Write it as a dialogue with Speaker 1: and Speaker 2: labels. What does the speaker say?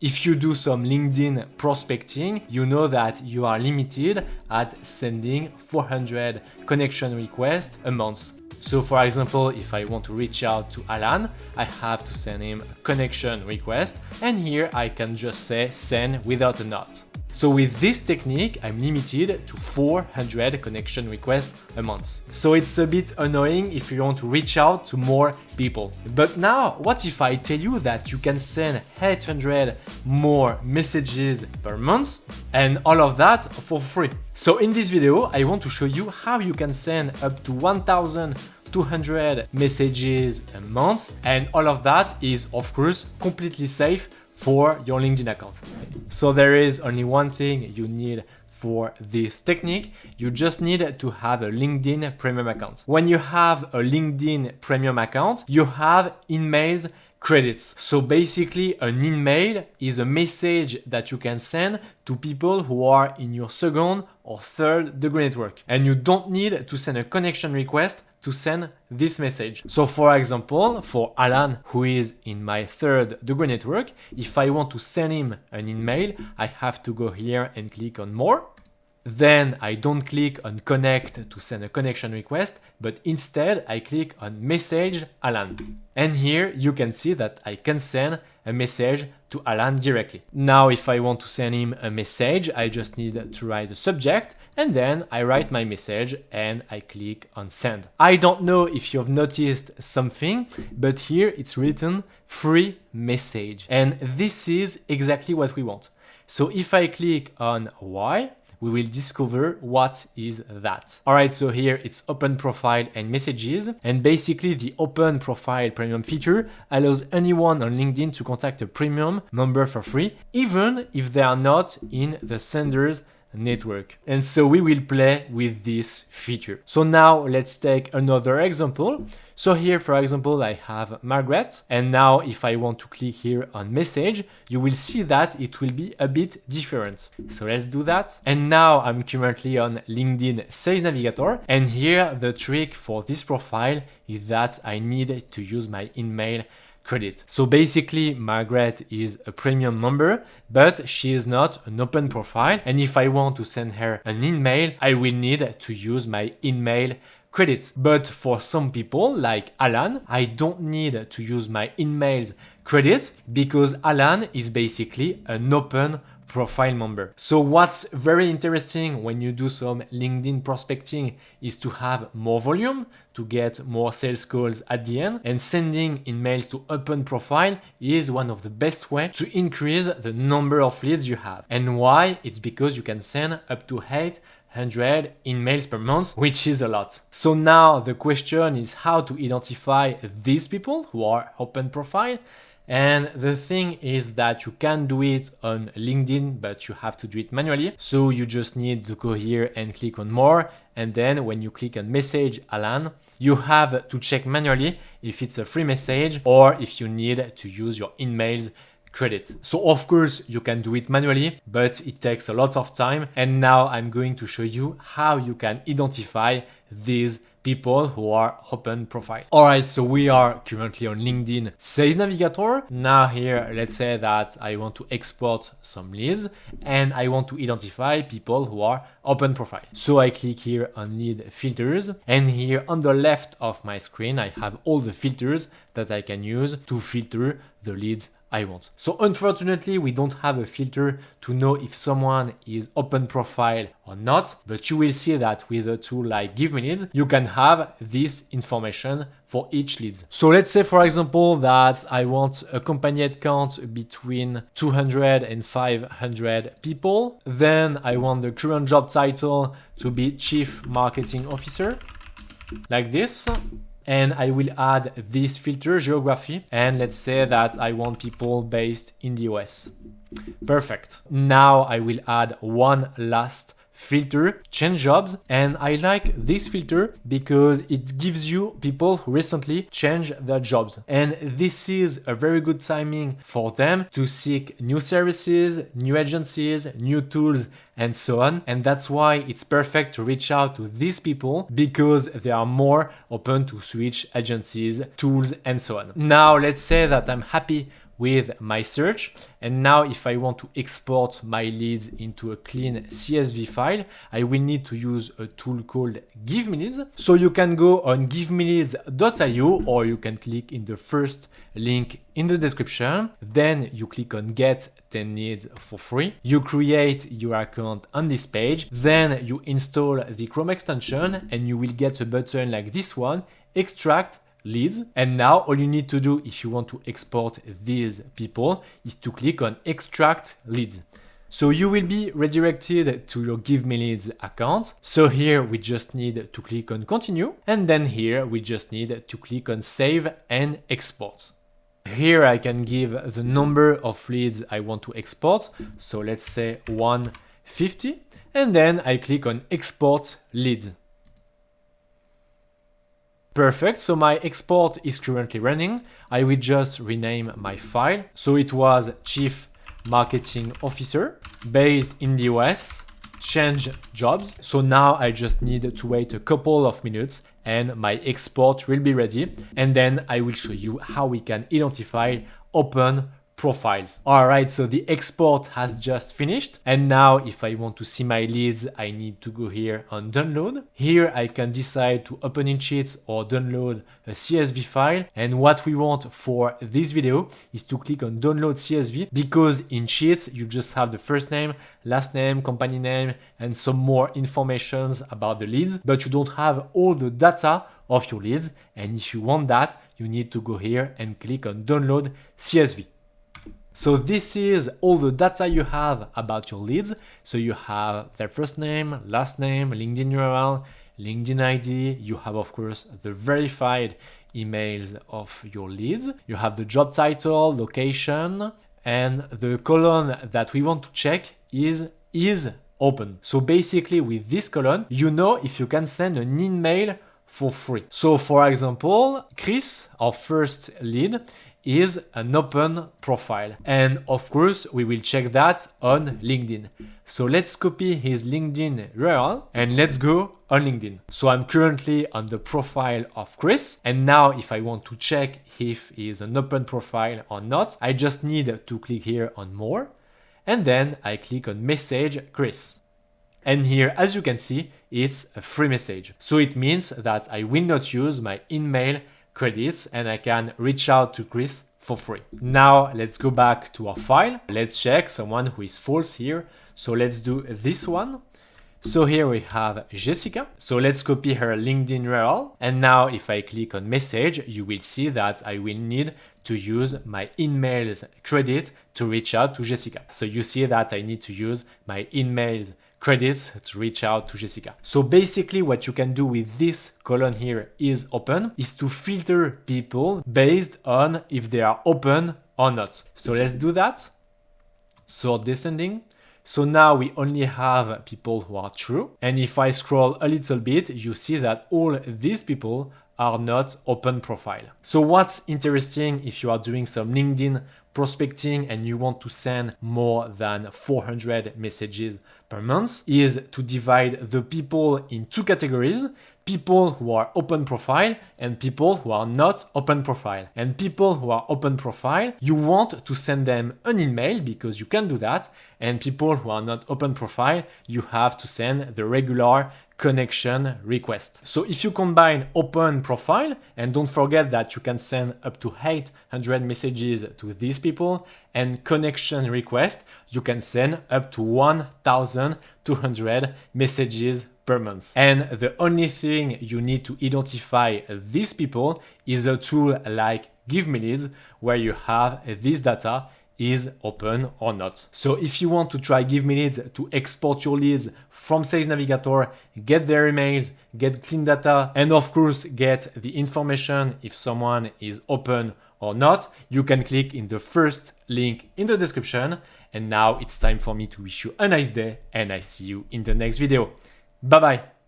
Speaker 1: If you do some LinkedIn prospecting, you know that you are limited at sending 400 connection requests a month. So for example, if I want to reach out to Alan, I have to send him a connection request, and here I can just say send without a not. So with this technique, I'm limited to 400 connection requests a month. So it's a bit annoying if you want to reach out to more people. But now, what if I tell you that you can send 800 more messages per month and all of that for free? So in this video, I want to show you how you can send up to 1,200 messages a month, and all of that is of course completely safe for your LinkedIn account. So there is only one thing you need for this technique. You just need to have a LinkedIn premium account. When you have a LinkedIn premium account, you have InMails credits. So basically an InMail is a message that you can send to people who are in your second or third degree network. And you don't need to send a connection request to send this message. So for example, for Alan, who is in my third degree network, if I want to send him an email, I have to go here and click on more. Then I don't click on connect to send a connection request, but instead I click on message Alan. And here you can see that I can send a message to Alan directly. Now, if I want to send him a message, I just need to write a subject, and then I write my message and I click on send. I don't know if you've noticed something, but here it's written free message. And this is exactly what we want. So if I click on why, we will discover what is that. All right, so here it's open profile and messages. And basically the open profile premium feature allows anyone on LinkedIn to contact a premium member for free, even if they are not in the sender's network. And so we will play with this feature. So now let's take another example. So here, for example, I have Margaret. And now if I want to click here on message, you will see that it will be a bit different. So let's do that. And now I'm currently on LinkedIn Sales Navigator. And here the trick for this profile is that I need to use my InMail credit. So basically Margaret is a premium member, but she is not an open profile. And if I want to send her an email, I will need to use my InMail credit. But for some people like Alan, I don't need to use my InMails credits because Alan is basically an open profile member. So what's very interesting when you do some LinkedIn prospecting is to have more volume, to get more sales calls at the end, and sending emails to open profile is one of the best ways to increase the number of leads you have. And why? It's because you can send up to 800 emails per month, which is a lot. So now the question is how to identify these people who are open profile. And the thing is that you can do it on LinkedIn, but you have to do it manually. So you just need to go here and click on more. And then when you click on message Alan, you have to check manually if it's a free message or if you need to use your InMails credit. So of course you can do it manually, but it takes a lot of time. And now I'm going to show you how you can identify these people who are open profile. All right, so we are currently on LinkedIn Sales Navigator. Now here, let's say that I want to export some leads and I want to identify people who are open profile. So I click here on lead filters, and here on the left of my screen, I have all the filters that I can use to filter the leads I want. So unfortunately, we don't have a filter to know if someone is open profile or not, but you will see that with a tool like GiveMeLeads, you can have this information for each lead. So let's say, for example, that I want a company headcount between 200 and 500 people. Then I want the current job title to be Chief Marketing Officer, like this. And I will add this filter, geography, and let's say that I want people based in the US. Perfect. Now I will add one last filter, change jobs, and I like this filter because it gives you people who recently changed their jobs. And this is a very good timing for them to seek new services, new agencies, new tools, and so on. And that's why it's perfect to reach out to these people because they are more open to switch agencies, tools, and so on. Now, let's say that I'm happy with my search. And now if I want to export my leads into a clean CSV file, I will need to use a tool called GiveMeLeads. So you can go on givemeleads.io, or you can click in the first link in the description. Then you click on Get 10 Leads for free. You create your account on this page. Then you install the Chrome extension and you will get a button like this one, Extract Leads. And now all you need to do if you want to export these people is to click on Extract Leads. So you will be redirected to your GiveMeLeads account. So here we just need to click on Continue. And then here we just need to click on Save and Export. Here I can give the number of leads I want to export. So let's say 150. And then I click on Export Leads. Perfect, so my export is currently running. I will just rename my file. So it was Chief Marketing Officer, based in the US, change jobs. So now I just need to wait a couple of minutes and my export will be ready. And then I will show you how we can identify open profiles. All right, so the export has just finished. And now if I want to see my leads, I need to go here on download. Here I can decide to open in Sheets or download a CSV file. And what we want for this video is to click on download CSV, because in Sheets, you just have the first name, last name, company name, and some more informations about the leads, but you don't have all the data of your leads. And if you want that, you need to go here and click on download CSV. So this is all the data you have about your leads. So you have their first name, last name, LinkedIn URL, LinkedIn ID. You have, of course, the verified emails of your leads. You have the job title, location, and the column that we want to check is open. So basically with this column, you know if you can send an email for free. So for example, Chris, our first lead, is an open profile. And of course, we will check that on LinkedIn. So let's copy his LinkedIn URL and let's go on LinkedIn. So I'm currently on the profile of Chris. And now if I want to check if he is an open profile or not, I just need to click here on more. And then I click on message Chris. And here, as you can see, it's a free message. So it means that I will not use my InMail credits and I can reach out to Chris for free. Now let's go back to our file. Let's check someone who is false here. So let's do this one. So here we have Jessica. So let's copy her LinkedIn URL. And now if I click on message, you will see that I will need to use my InMails credit to reach out to Jessica. So you see that I need to use my InMails credits to reach out to Jessica. So basically what you can do with this column here is open is to filter people based on if they are open or not. So let's do that. Sort descending. So now we only have people who are true. And if I scroll a little bit, you see that all these people are not open profile. So what's interesting if you are doing some LinkedIn prospecting and you want to send more than 400 messages per month is to divide the people in two categories: people who are open profile and people who are not open profile. And people who are open profile, you want to send them an email because you can do that. And people who are not open profile, you have to send the regular connection request. So if you combine open profile, and don't forget that you can send up to 800 messages to these people, and connection request, you can send up to 1,200 messages per month. And the only thing you need to identify these people is a tool like GiveMeLeads, where you have this data is open or not. So if you want to try GiveMeLeads to export your leads from Sales Navigator, get their emails, get clean data, and of course get the information if someone is open or not, you can click in the first link in the description. And now it's time for me to wish you a nice day, and I see you in the next video. Bye bye.